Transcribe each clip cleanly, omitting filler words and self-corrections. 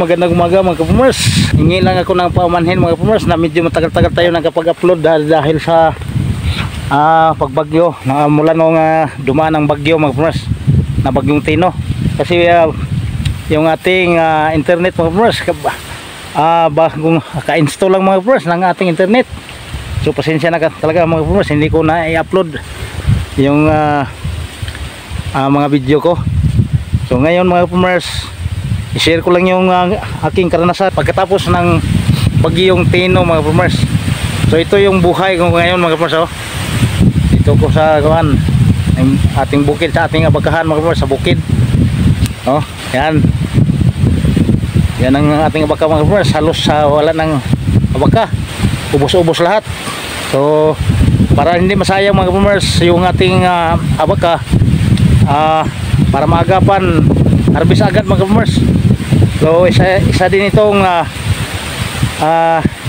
magandang umaga mga kapumers. Hingi lang ako ng paumanhin mga kapumers na medyo matagal-tagal tayo nakapag-upload dahil sa pagbagyo na mula nung dumaan ang bagyo mga kapumers na bagyong Tino. Kasi yung ating internet mga kapumers bagong ka-install lang mga kapumers ng ating internet. So pasensya na talaga mga kapumers, hindi ko na i-upload yung mga video ko. So ngayon mga kapumers, i-share ko lang yung aking karanasan pagkatapos ng bagyong Tino mga kapumers. So ito yung buhay ko ngayon mga kapumers. Dito ko sa ating bukid, sa ating abakahan mga kapumers, sa bukid. Yan. Yan ang ating abaka mga kapumers. Halos wala ng abaka. Ubos-ubos lahat. So para hindi masayang mga kapumers yung ating abaka, para maagapan harvest agad mga kapumers. So isa din itong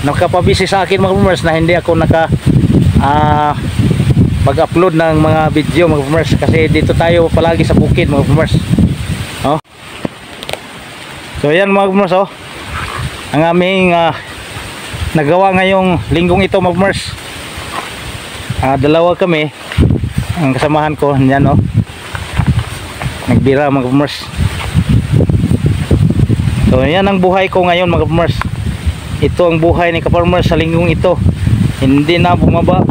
nakapabisi sa akin mga kapumers na hindi ako mag-upload ng mga video mga kapumers, kasi dito tayo palagi sa bukid mga kapumers. So yan mga kapumers, ang aming nagawa ngayong linggong ito mga kapumers. Dalawa kami, ang kasamahan ko yan, nagbira mga kapumers. So yan ang buhay ko ngayon mga kapumers. Ito ang buhay ni kapumers sa linggong ito. Hindi na bumaba.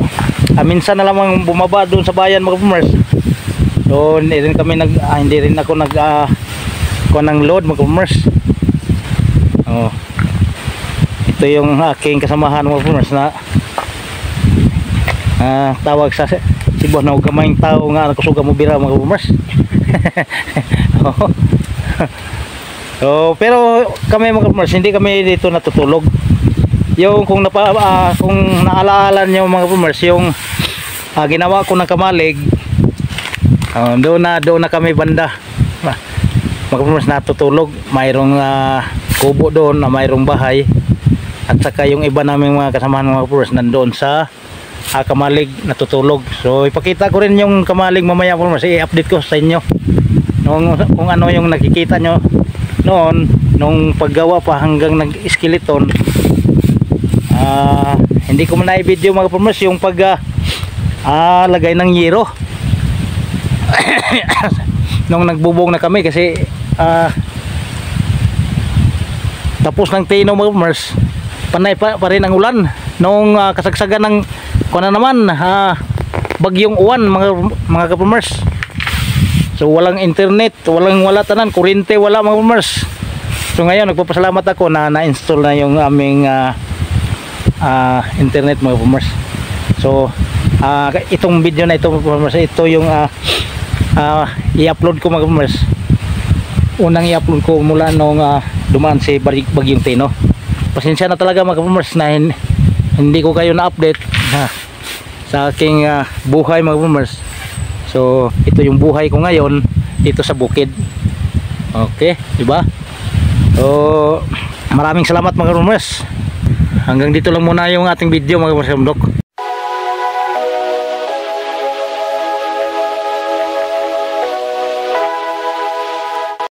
Minsan na lamang bumaba doon sa bayan mga kapumers. So hindi rin kami hindi rin ako ng load mga kapumers. Ito yung aking kasamahan mga kapumers na tawag sa Cebu na gamayng tao nga nakusuga mo bira mga kapumers. So, pero kami mga kapumers, hindi kami dito natutulog. Yung kung naalaala nyo mga kapumers, yung ginawa ko ng kamalig, doon na kami banda mga kapumers natutulog. Mayroong kubo doon na mayroong bahay, at saka yung iba naming mga kasamahan mga kapumers nandoon sa kamalig natutulog. So ipakita ko rin yung kamalig mamaya kapumers, i-update ko sa inyo kung ano yung nakikita nyo noon nung paggawa pa hanggang nag-skeleton. Hindi ko man na-video mga kapumers yung lagay ng yero nung nagbubong na kami, kasi tapos ng Tino mga kapumers, panay pa rin ang ulan nung kasagsagan ng naman bagyong uwan mga kapumers. So walang internet, wala tanan, kuryente wala mga kapumers. So ngayon nagpapasalamat ako na na-install na yung aming internet mga kapumers. So itong video na ito mga kapumers, ito yung i-upload ko mga kapumers. Unang i-upload ko mula nung dumaan si bagyong Tino. Pasensya na talaga mga kapumers na hindi ko kayo na-update sa aking buhay mga kapumers. So ito yung buhay ko ngayon dito sa bukid. Okay, diba? So maraming salamat mga kapumers. Hanggang dito lang muna yung ating video mga kapumers.